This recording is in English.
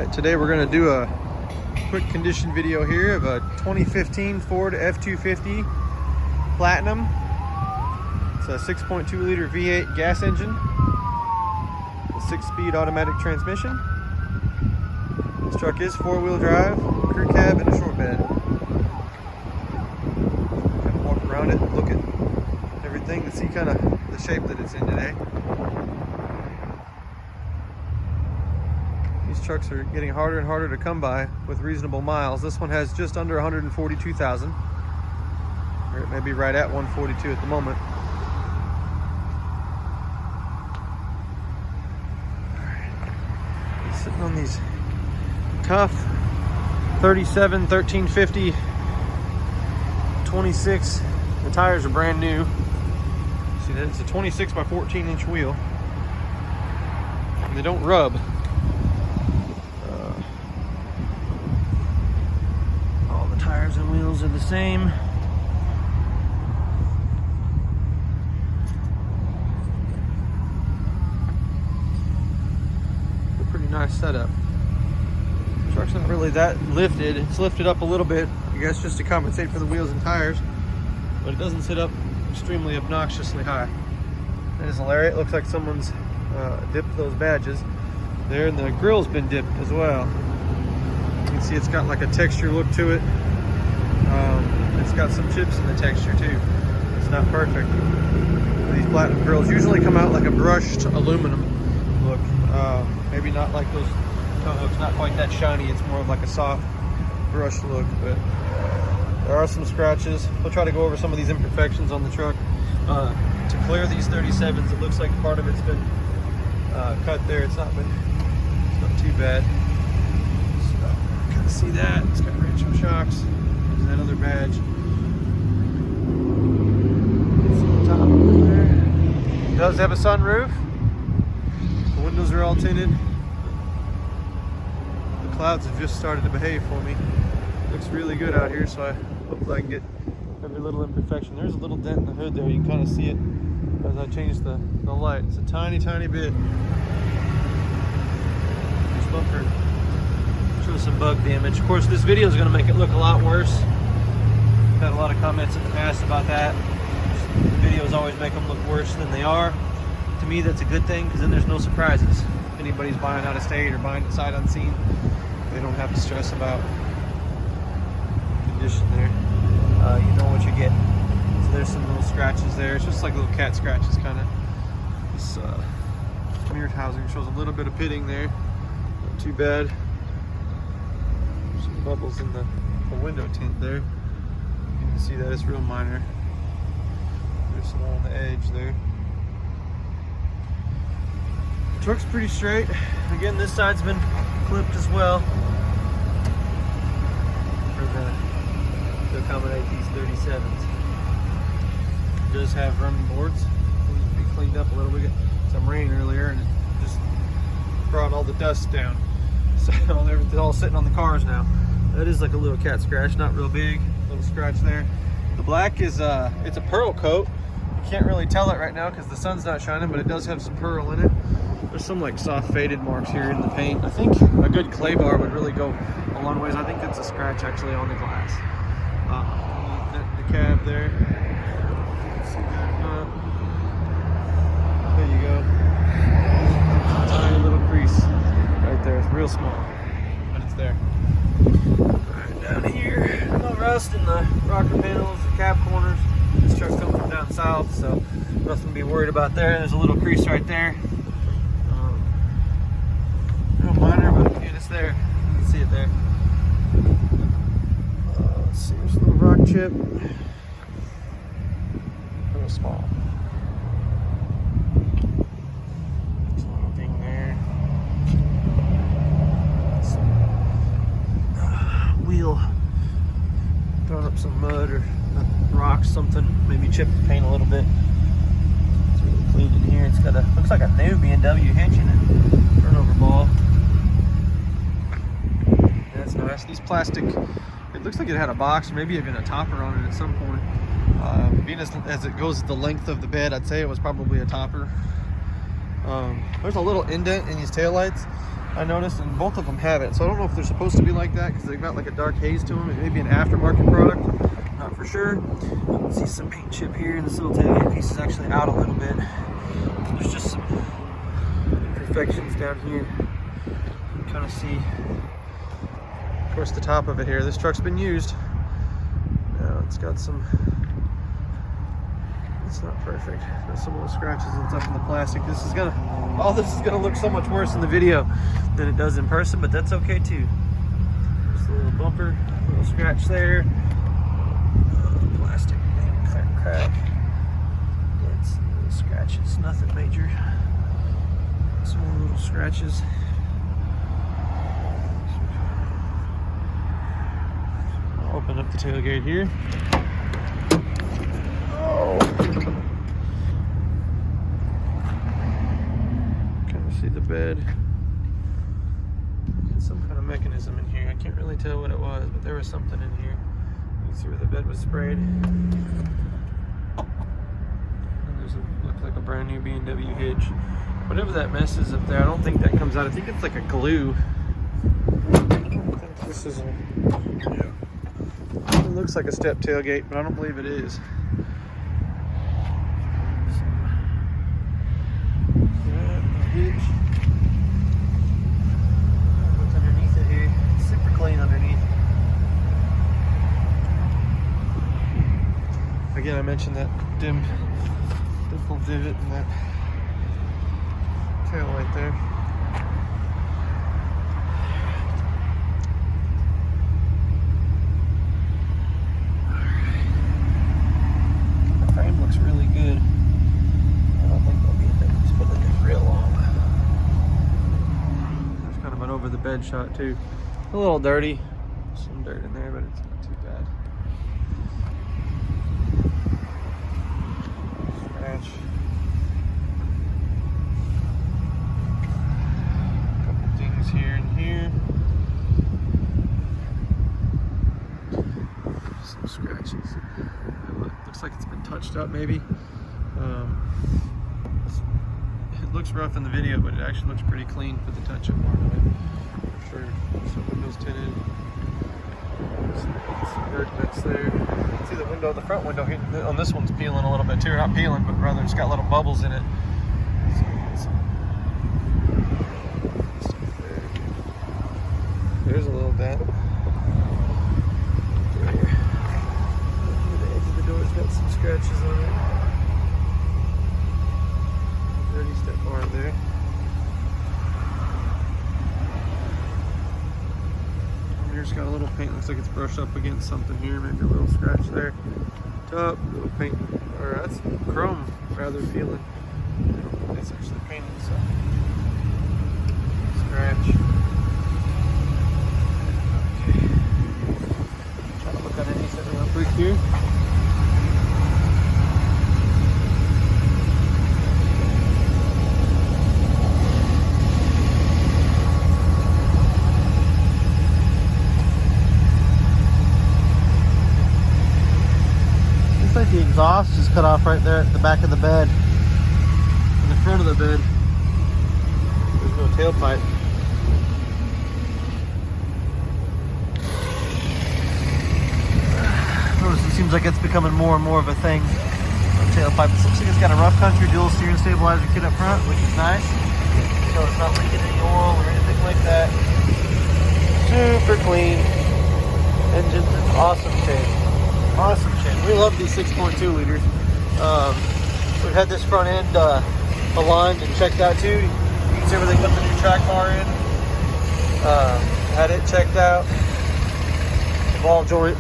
Alright, today we're going to do a quick condition video here of a 2015 Ford F-250 Platinum. It's a 6.2 liter V8 gas engine, a 6-speed automatic transmission. This truck is 4-wheel drive, crew cab, and a short bed. Kind of walk around it, look at everything to see kind of the shape that it's in today. These trucks are getting harder and harder to come by with reasonable miles. This one has just under 142,000, or it may be right at 142 at the moment. He's sitting on these tough 37 1350 26. The tires are brand new. See that it's a 26 by 14 inch wheel, and they don't rub. Tires and wheels are the same. A pretty nice setup. The truck's not really that lifted. It's lifted up a little bit, I guess, just to compensate for the wheels and tires, but it doesn't sit up extremely obnoxiously high. That is hilarious. It looks like someone's dipped those badges there, and the grill's been dipped as well. You can see it's got like a texture look to it. It's got some chips in the texture too. It's not perfect. These platinum grills usually come out like a brushed aluminum look. Maybe not like those toe hooks, not quite that shiny. It's more of like a soft brushed look, but there are some scratches. We'll try to go over some of these imperfections on the truck. To clear these 37s, it looks like part of it's been cut there. It's not too bad. So, kind of see that. It's got random shocks. That other badge. Top over there. It does have a sunroof. The windows are all tinted. The clouds have just started to behave for me. Looks really good out here, so I hope I can get every little imperfection. There's a little dent in the hood there. You can kind of see it as I change the light. It's a tiny, tiny bit. This bumper shows some bug damage. Of course, this video is going to make it look a lot worse. I've had a lot of comments in the past about that. Videos always make them look worse than they are. To me, that's a good thing, because then there's no surprises. If anybody's buying out of state or buying it sight unseen, they don't have to stress about condition there. You know what you get. So there's some little scratches there. It's just like little cat scratches, kind of. This mirrored housing shows a little bit of pitting there. Not too bad. Some bubbles in the window tint there. You can see that it's real minor. There's some on the edge there. The truck's pretty straight. Again, this side's been clipped as well to accommodate these 37s. It does have running boards. It needs to be cleaned up a little. We got some rain earlier, and it just brought all the dust down. So everything's all sitting on the cars now. That is like a little cat scratch, not real big. Little scratch there. The black is it's a pearl coat. You can't really tell it right now because the sun's not shining, but it does have some pearl in it. There's some like soft faded marks here in the paint. I think a good clay bar would really go a long ways. I think it's a scratch actually on the glass. The cab there. See that? There you go. Tiny little crease right there. It's real small, but it's there. Down here, no rust in the rocker panels, the cab corners. This truck's coming from down south, so nothing to be worried about there. There's a little crease right there. Real minor, but again, it's there. You can see it there. Let's see, there's a little rock chip. Real small. There's a little thing there. Wheel throwing up some mud or rocks, something, maybe chipped the paint a little bit. It's really clean in here. It's got a, looks like a new B&W hitch in it. Turnover ball. That's nice. These plastic, it looks like it had a box or maybe even a topper on it at some point. Being as it goes the length of the bed, I'd say it was probably a topper. There's a little indent in these taillights. I noticed, and both of them have it. So I don't know if they're supposed to be like that because they've got like a dark haze to them. It may be an aftermarket product, not for sure. You can see some paint chip here, and this little tailgate piece is actually out a little bit. There's just some imperfections down here. You can kind of see, of course, the top of it here. This truck's been used. Now it's got some, it's not perfect. There's some little scratches and stuff in the plastic. This is gonna, all this is gonna look so much worse in the video than it does in person, but that's okay too. There's a little bumper, a little scratch there. Plastic, crack. It's little scratches, nothing major. Some more little scratches. I'll open up the tailgate here. Oh. Kind of see the bed. Some kind of mechanism in here. I can't really tell what it was, but there was something in here. You can see where the bed was sprayed. And there's looks like a brand new B&W hitch. Whatever that mess is up there, I don't think that comes out. I think it's like a glue. I don't think this is a, yeah. It looks like a step tailgate, but I don't believe it is. Hitch. What's underneath it here? It's super clean underneath. Again, I mentioned that dimple divot and that tail right there. The frame looks really good. I don't think there'll be a thing. Just put it in real long. There's kind of an over the bed shot too. A little dirty. Some dirt in there, but it's not too bad. Scratch. A couple things here and here. Some scratches. Looks like it's been touched up maybe. It looks rough in the video, but it actually looks pretty clean for the touch-up part of it. For sure. Some windows tinted. Some dirt bits there. You can see the window, the front window here, on this one's peeling a little bit too. Not peeling, but rather it's got little bubbles in it. There's a little dent. There. The edge of the door's got some scratches on it. Dirty step bar there. Here's got a little paint, looks like it's brushed up against something here, maybe a little scratch there. Top, little paint, or that's chrome rather feeling. That's actually painted, so. Scratch. Okay. Trying to look underneath it real quick here. The exhaust is cut off right there at the back of the bed. In the front of the bed, there's no tailpipe. Notice it seems like it's becoming more and more of a thing. No tailpipe. It looks like it's got a rough country dual steering stabilizer kit up front, which is nice. So it's not leaking any oil or anything like that. Super clean. Engine's in awesome shape. Awesome shape. We love these 6.2 liters. We've had this front end aligned and checked out too. You can see where they put the new track bar in. Had it checked out. The ball joint